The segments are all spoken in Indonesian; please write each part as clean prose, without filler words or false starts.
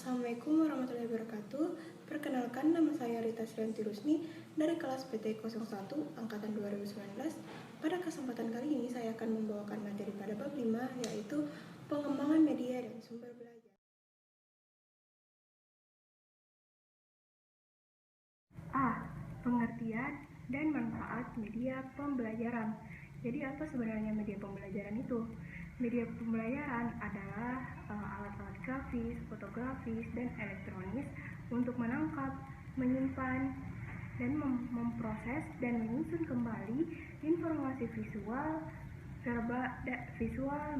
Assalamualaikum warahmatullahi wabarakatuh. Perkenalkan, nama saya Rita Srianti Rusni dari kelas PT 01 Angkatan 2019. Pada kesempatan kali ini saya akan membawakan materi pada bab 5, yaitu pengembangan media dan sumber belajar. A. Pengertian dan manfaat media pembelajaran. Jadi apa sebenarnya media pembelajaran itu? Media pembelajaran adalah alat-alat grafis, fotografis, dan elektronis untuk menangkap, menyimpan, dan memproses dan menyusun kembali informasi visual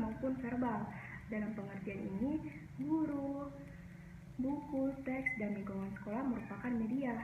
maupun verbal. Dalam pengertian ini, guru, buku, teks, dan lingkungan sekolah merupakan media.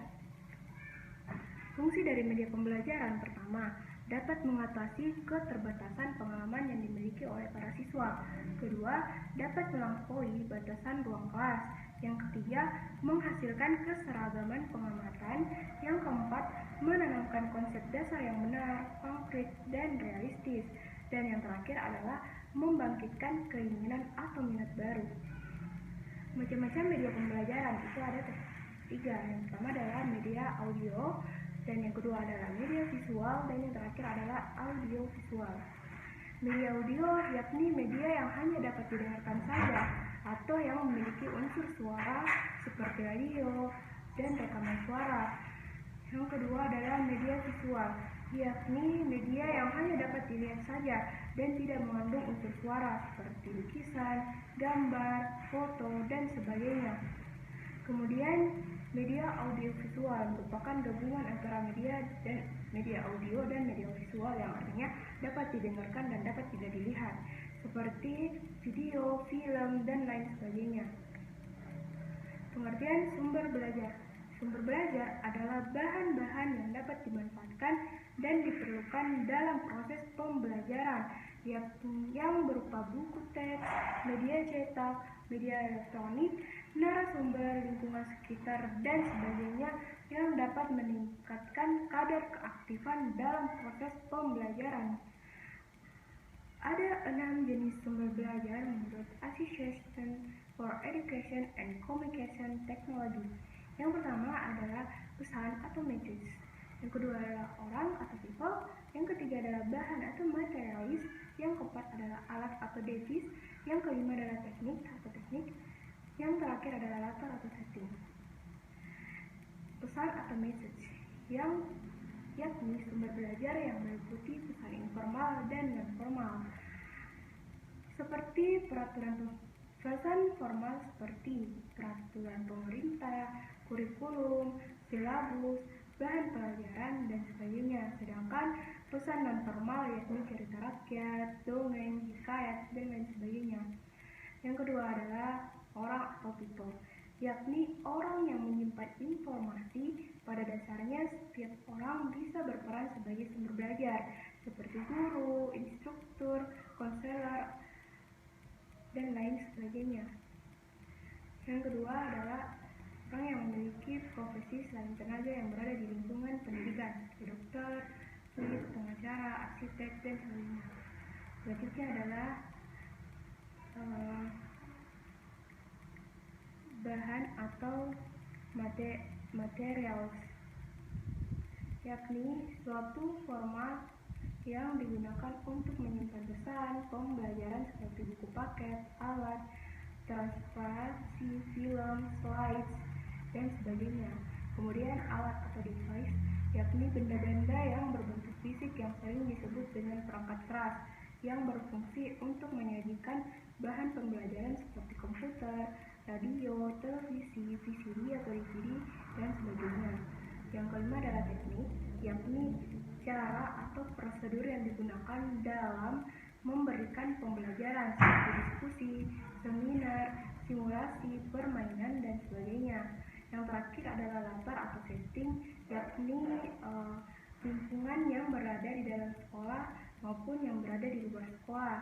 Fungsi dari media pembelajaran pertama, dapat mengatasi keterbatasan pengalaman yang dimiliki oleh para siswa. Kedua, dapat melampaui batasan ruang kelas. Yang ketiga, menghasilkan keseragaman pengamatan. Yang keempat, menanamkan konsep dasar yang benar, konkret, dan realistis. Dan yang terakhir adalah membangkitkan keinginan atau minat baru. Macam-macam media pembelajaran itu ada tiga. Yang pertama adalah media audio, dan yang kedua adalah media visual, dan yang terakhir adalah audiovisual. Media audio yakni media yang hanya dapat didengarkan saja atau yang memiliki unsur suara seperti radio dan rekaman suara. Yang kedua adalah media visual, yakni media yang hanya dapat dilihat saja dan tidak mengandung unsur suara seperti lukisan, gambar, foto, dan sebagainya. Kemudian media audiovisual merupakan gabungan antara media audio dan media visual yang artinya dapat didengarkan dan dapat tidak dilihat, seperti video, film, dan lain sebagainya. Pengertian sumber belajar. Sumber belajar adalah bahan-bahan yang dapat dimanfaatkan dan diperlukan dalam proses pembelajaran, yang berupa buku teks, media cetak, media elektronik, narasumber, lingkungan sekitar, dan sebagainya yang dapat meningkatkan kadar keaktifan dalam proses pembelajaran. Ada 6 jenis sumber belajar menurut Association for Education and Communication Technology. Yang pertama adalah pesan atau message. Yang kedua adalah orang atau people. Yang ketiga adalah bahan atau materialis. Yang keempat adalah alat atau device. Yang kelima adalah teknik atau teknik. Yang terakhir adalah latar atau setting. Pesan atau message, yang yakni sumber belajar yang meliputi pesan informal dan non-formal, seperti pesan formal seperti peraturan pemerintah, kurikulum, silabus, bahan pelajaran, dan sebagainya. Sedangkan pesan non-formal yakni cerita rakyat, dongeng, hikayat, dan lain sebagainya. Yang kedua adalah orang atau people, yakni orang yang menyimpan informasi. Pada dasarnya setiap orang bisa berperan sebagai sumber belajar, seperti guru, instruktur, konselor, dan lain sebagainya. Yang kedua adalah orang yang memiliki profesi selain tenaga yang berada di lingkungan pendidikan, seperti dokter, polis, pengacara, arsitek, dan sebagainya. Selanjutnya adalah bahan atau materials, yakni suatu format yang digunakan untuk menyimpan pesan pembelajaran seperti buku paket, alat, transparansi, film, slides, dan sebagainya. Kemudian alat atau device, yakni benda-benda yang berbentuk fisik yang sering disebut dengan perangkat keras, yang berfungsi untuk menyajikan bahan pembelajaran seperti komputer, radio, televisi, VCD atau DVD, dan sebagainya. Yang kelima adalah teknik, yakni cara atau prosedur yang digunakan dalam memberikan pembelajaran seperti diskusi, seminar, simulasi, permainan, dan sebagainya. Yang terakhir adalah latar atau setting, yakni lingkungan yang berada di dalam sekolah maupun yang berada di luar sekolah,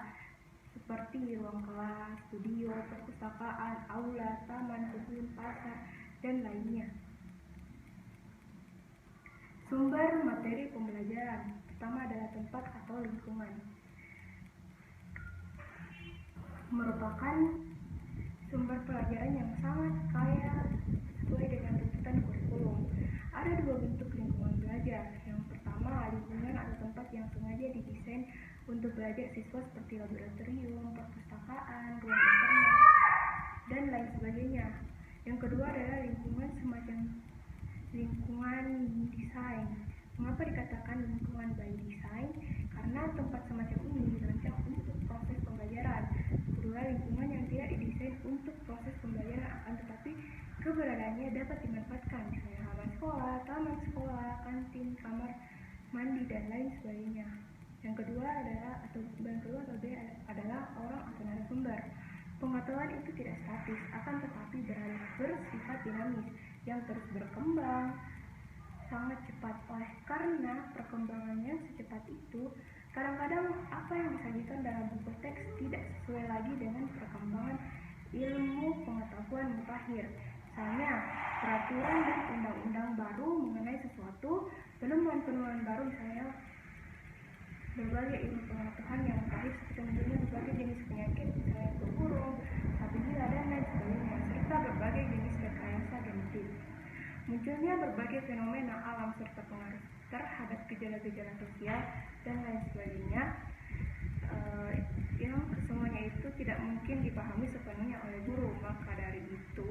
seperti ruang kelas, studio, perpustakaan, aula, taman, kebun, pasar, dan lainnya. Sumber materi pembelajaran pertama adalah tempat atau lingkungan, merupakan sumber pelajaran yang sangat untuk belajar siswa seperti laboratorium, perpustakaan, ruang internet, dan lain sebagainya. Yang kedua adalah lingkungan semacam lingkungan desain. Mengapa dikatakan lingkungan by design? Karena tempat semacam ini dirancang untuk proses pembelajaran. Kedua, lingkungan yang tidak didesain untuk proses pembelajaran akan tetapi keberadaannya dapat dimanfaatkan, misalnya halaman sekolah, taman sekolah, kantin, kamar mandi, dan lain sebagainya. Yang kedua adalah B adalah orang atau narasumber. Pengetahuan itu tidak statis, akan tetapi bersifat dinamis yang terus berkembang sangat cepat. Oleh karena perkembangannya secepat itu, kadang-kadang apa yang disajikan dalam buku teks tidak sesuai lagi dengan perkembangan ilmu pengetahuan mutakhir. Misalnya, peraturan dan undang-undang baru mengenai sesuatu, penemuan-penemuan baru, misalnya berbagai ilmu pengetahuan yang mutakhir seperti munculnya berbagai jenis penyakit, misalnya flu burung, sapi gila, dan lain sebagainya, serta berbagai jenis rekayasa genetik. Munculnya berbagai fenomena alam serta pengaruh terhadap gejala-gejala sosial dan lain sebagainya, yang semuanya itu tidak mungkin dipahami sepenuhnya oleh guru. Maka dari itu,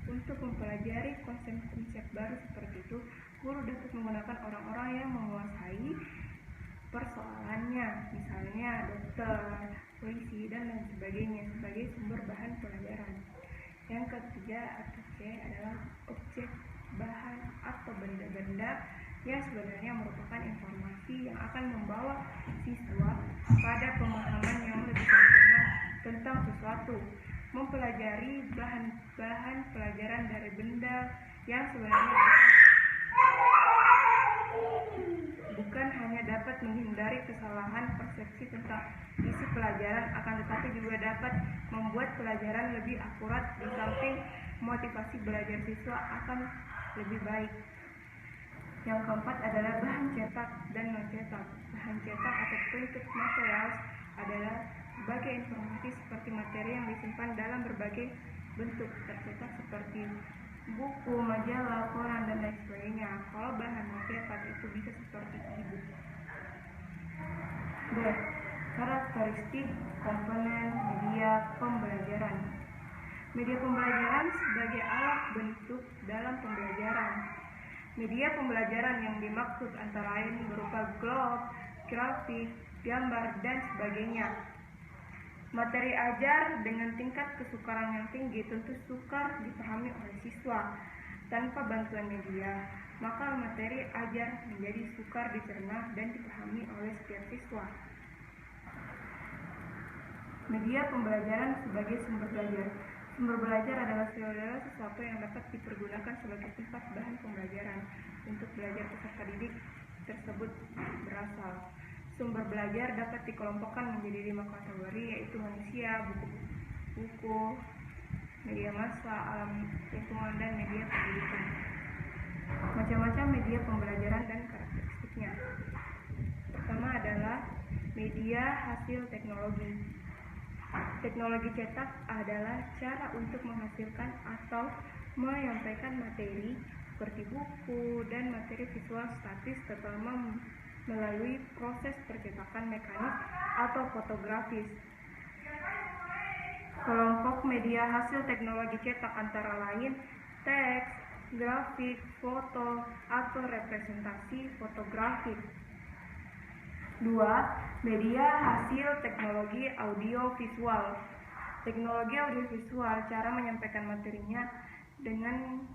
untuk mempelajari konsep-konsep baru seperti itu, guru dapat menggunakan orang-orang yang menguasai persoalannya, misalnya dokter, polisi, dan lain sebagainya sebagai sumber bahan pelajaran. Yang ketiga atau C adalah objek, bahan, atau benda-benda yang sebenarnya merupakan informasi yang akan membawa siswa pada pemahaman yang lebih sempurna tentang sesuatu. Mempelajari bahan-bahan pelajaran dari benda yang sebenarnya bukan hanya dapat menghindari kesalahan persepsi tentang isi pelajaran, akan tetapi juga dapat membuat pelajaran lebih akurat, di samping motivasi belajar siswa akan lebih baik. Yang keempat adalah bahan cetak dan mencetak. Bahan cetak atau printed materials adalah berbagai informasi seperti materi yang disimpan dalam berbagai bentuk tercetak seperti buku, majalah, koran, dan lain sebagainya. Kalau bahan mencetak itu bisa seperti e-book. B. Karakteristik komponen media pembelajaran. Media pembelajaran sebagai alat bentuk dalam pembelajaran. Media pembelajaran yang dimaksud antara lain berupa globe, grafik, gambar, dan sebagainya. Materi ajar dengan tingkat kesukaran yang tinggi tentu sukar dipahami oleh siswa. Tanpa bantuan media, maka materi ajar menjadi sukar dicerna dan dipahami oleh setiap siswa. Media pembelajaran sebagai sumber belajar. Sumber belajar adalah segala sesuatu yang dapat dipergunakan sebagai tempat bahan pembelajaran untuk belajar peserta didik tersebut berasal. Sumber belajar dapat dikelompokkan menjadi 5 kategori, yaitu manusia, buku, media massa, alam lingkungan, dan media pendidikan. Macam-macam media pembelajaran dan karakteristiknya. Pertama adalah media hasil teknologi. Teknologi cetak adalah cara untuk menghasilkan atau menyampaikan materi seperti buku dan materi visual statis, terutama melalui proses percetakan mekanik atau fotografis. Kelompok media hasil teknologi cetak antara lain teks, grafik, foto, atau representasi fotografik. 2. Media hasil teknologi audiovisual. Teknologi audiovisual cara menyampaikan materinya dengan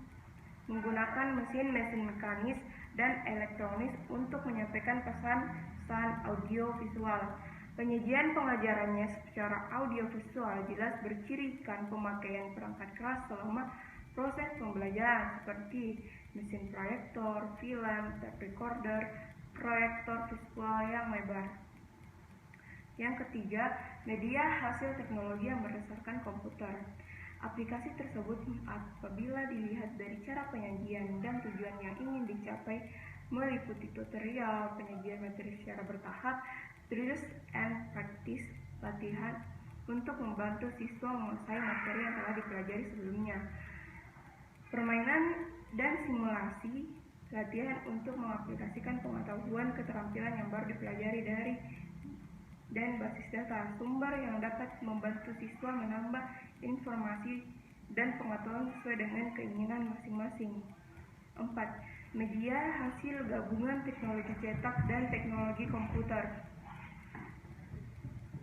menggunakan mesin-mesin mekanis dan elektronis untuk menyampaikan pesan-pesan audiovisual. Penyajian pengajarannya secara audiovisual jelas bercirikan pemakaian perangkat keras selama proses pembelajaran seperti mesin proyektor, film, tape recorder, proyektor visual yang lebar. Yang ketiga, media hasil teknologi yang berdasarkan komputer. Aplikasi tersebut apabila dilihat dari cara penyajian dan tujuan yang ingin dicapai meliputi tutorial, penyajian materi secara bertahap, drills and practice, latihan untuk membantu siswa menguasai materi yang telah dipelajari sebelumnya. Permainan dan simulasi, latihan untuk mengaplikasikan pengetahuan keterampilan yang baru dipelajari dari dan basis data, sumber yang dapat membantu siswa menambah informasi dan pengetahuan sesuai dengan keinginan masing-masing. 4. Media hasil gabungan teknologi cetak dan teknologi komputer.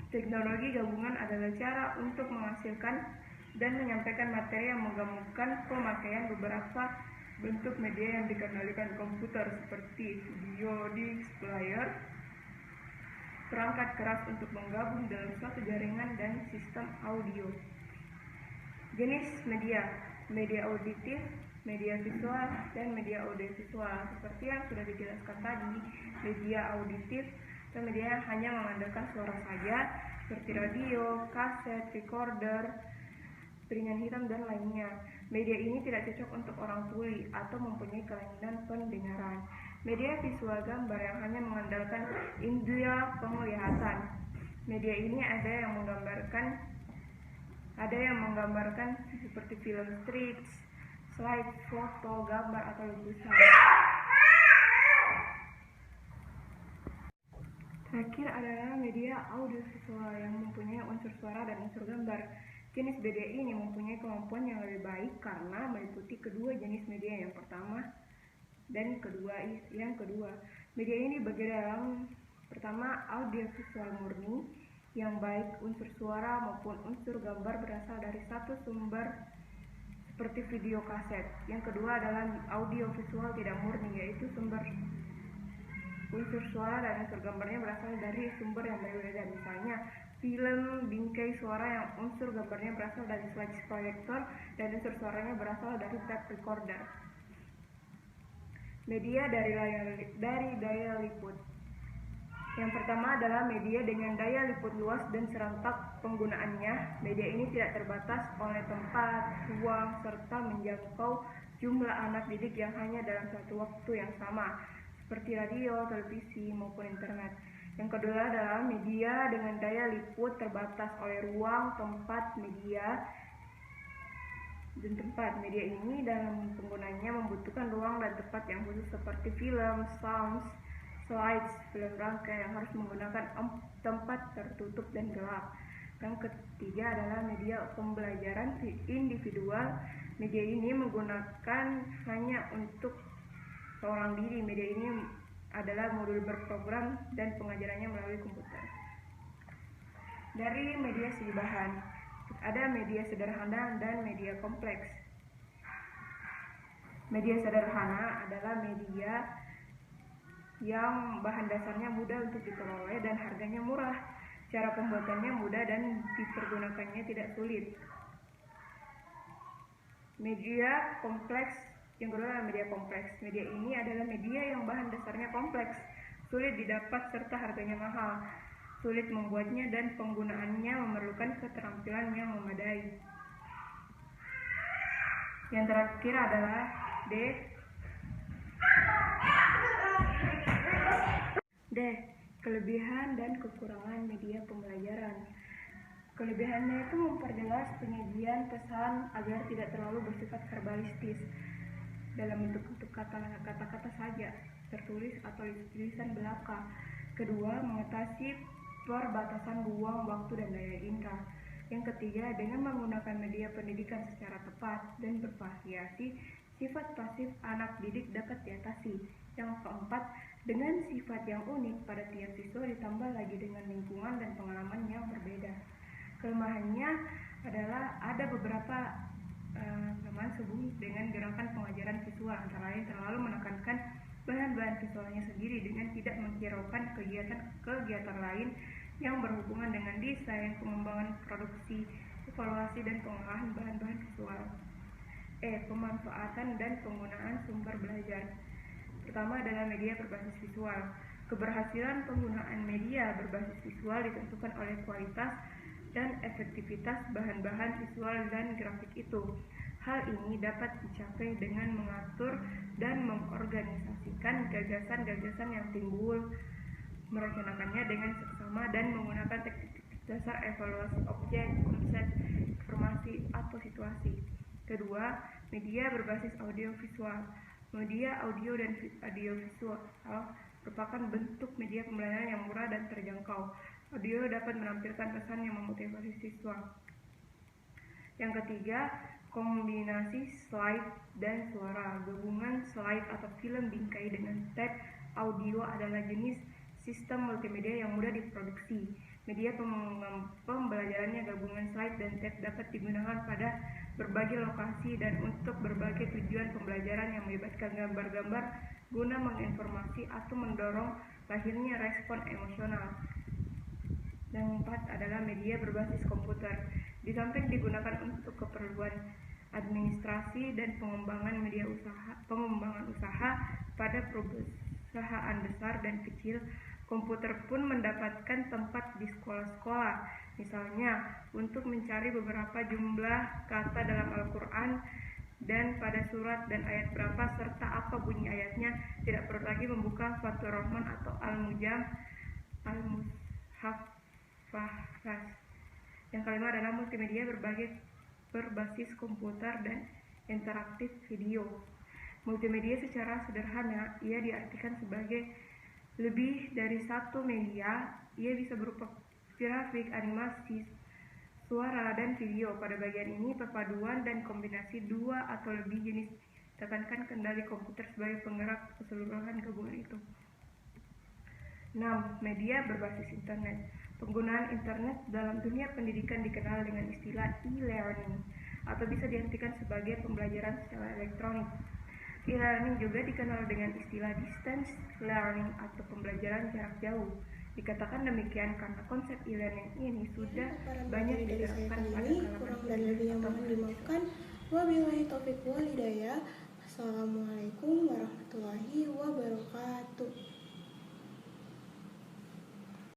Teknologi gabungan adalah cara untuk menghasilkan dan menyampaikan materi yang menggabungkan pemakaian beberapa bentuk media yang dikendalikan komputer seperti video, disk, player, perangkat keras untuk menggabung dalam suatu jaringan, dan sistem audio. Jenis media: media auditif, media visual, dan media audiovisual. Seperti yang sudah dijelaskan tadi, media auditif atau media yang hanya mengandalkan suara saja, seperti radio, kaset, recorder, piringan hitam, dan lainnya. Media ini tidak cocok untuk orang tuli atau mempunyai kelainan pendengaran. Media visual, gambar yang hanya mengandalkan indera penglihatan. Media ini ada yang menggambarkan seperti film strips, slide, foto, gambar, atau lukisan. Terakhir adalah media audiovisual yang mempunyai unsur suara dan unsur gambar. Jenis media ini mempunyai kemampuan yang lebih baik karena meliputi kedua jenis media yang pertama dan yang kedua. Media ini dibagi dalam: pertama, audiovisual murni, yang baik unsur suara maupun unsur gambar berasal dari satu sumber seperti video kaset. Yang kedua adalah audiovisual tidak murni, yaitu unsur suara dan unsur gambarnya berasal dari sumber yang berbeda, misalnya film bingkai suara yang unsur gambarnya berasal dari slide proyektor dan unsur suaranya berasal dari tape recorder. Media dari daya liput. Yang pertama adalah media dengan daya liput luas dan serentak penggunaannya. Media ini tidak terbatas oleh tempat, ruang, serta menjangkau jumlah anak didik yang hanya dalam satu waktu yang sama, seperti radio, televisi, maupun internet. Yang kedua adalah media dengan daya liput terbatas oleh ruang, tempat, dan tempat. Media ini dalam penggunaannya membutuhkan ruang dan tempat yang khusus seperti film, sounds, slides, film rangkai yang harus menggunakan tempat tertutup dan gelap. Yang ketiga adalah media pembelajaran individual. Media ini menggunakan hanya untuk seorang diri. Media ini adalah modul berprogram dan pengajarannya melalui komputer. Dari media segi bahan, ada media sederhana dan media kompleks. Media sederhana adalah media yang bahan dasarnya mudah untuk diperoleh dan harganya murah. Cara pembuatannya mudah dan dipergunakannya tidak sulit. Media kompleks. Yang kedua adalah media kompleks. Media ini adalah media yang bahan dasarnya kompleks, sulit didapat serta harganya mahal, sulit membuatnya, dan penggunaannya memerlukan keterampilan yang memadai. Yang terakhir adalah kelebihan dan kekurangan media pembelajaran. Kelebihannya itu memperjelas penyajian pesan agar tidak terlalu bersifat verbalistis dalam bentuk kata-kata saja, tertulis atau tulisan belaka. Kedua, mengatasi perbatasan ruang, waktu, dan daya indera. Yang ketiga, dengan menggunakan media pendidikan secara tepat dan bervariasi, sifat pasif anak didik dapat diatasi. Yang keempat, dengan sifat yang unik pada tiap siswa ditambah lagi dengan lingkungan dan pengalaman yang berbeda. Kelemahannya adalah ada beberapa kelemahan sehubungan dengan gerakan pengajaran visual, antara lain terlalu menekankan bahan-bahan visualnya sendiri dengan tidak menghiraukan kegiatan lain yang berhubungan dengan desain, pengembangan produksi, evaluasi, dan pengolahan bahan-bahan visual. Pemanfaatan dan penggunaan sumber belajar. Pertama adalah media berbasis visual. Keberhasilan penggunaan media berbasis visual ditentukan oleh kualitas dan efektivitas bahan-bahan visual dan grafik itu. Hal ini dapat dicapai dengan mengatur dan mengorganisasikan gagasan-gagasan yang timbul, merencanakannya dengan seksama, dan menggunakan teknik dasar evaluasi objek, konsep, informasi, atau situasi. Kedua, media berbasis audiovisual. Media audio dan audiovisual merupakan bentuk media pembelajaran yang murah dan terjangkau. Audio dapat menampilkan pesan yang memotivasi siswa. Yang ketiga, kombinasi slide dan suara. Gabungan slide atau film bingkai dengan tape audio adalah jenis sistem multimedia yang mudah diproduksi. Media pembelajarannya gabungan slide dan tape dapat digunakan pada berbagai lokasi dan untuk berbagai tujuan pembelajaran yang melibatkan gambar-gambar guna menginformasi atau mendorong lahirnya respon emosional. Yang keempat adalah media berbasis komputer. Di samping digunakan untuk keperluan administrasi dan pengembangan usaha pada perusahaan besar dan kecil, komputer pun mendapatkan tempat di sekolah-sekolah. Misalnya, untuk mencari beberapa jumlah kata dalam Al-Quran dan pada surat dan ayat berapa serta apa bunyi ayatnya, tidak perlu lagi membuka Fathur Rahman atau Al-Mujam, Al-Mushaf. Yang kelima adalah multimedia berbasis komputer dan interaktif video. Multimedia secara sederhana ia diartikan sebagai lebih dari satu media. Ia bisa berupa grafik, animasi, suara, dan video. Pada bagian ini perpaduan dan kombinasi dua atau lebih jenis tekankan kendali komputer sebagai penggerak keseluruhan gabungan itu. 6. Media berbasis internet. Penggunaan internet dalam dunia pendidikan dikenal dengan istilah e-learning atau bisa diartikan sebagai pembelajaran secara elektronik. E-learning juga dikenal dengan istilah distance learning atau pembelajaran jarak jauh. Dikatakan demikian karena konsep e-learning ini sudah banyak diterapkan pada kurang dan lebihnya mohon dimaafkan. Wabillahi taufiq wal hidayah. Assalamualaikum warahmatullahi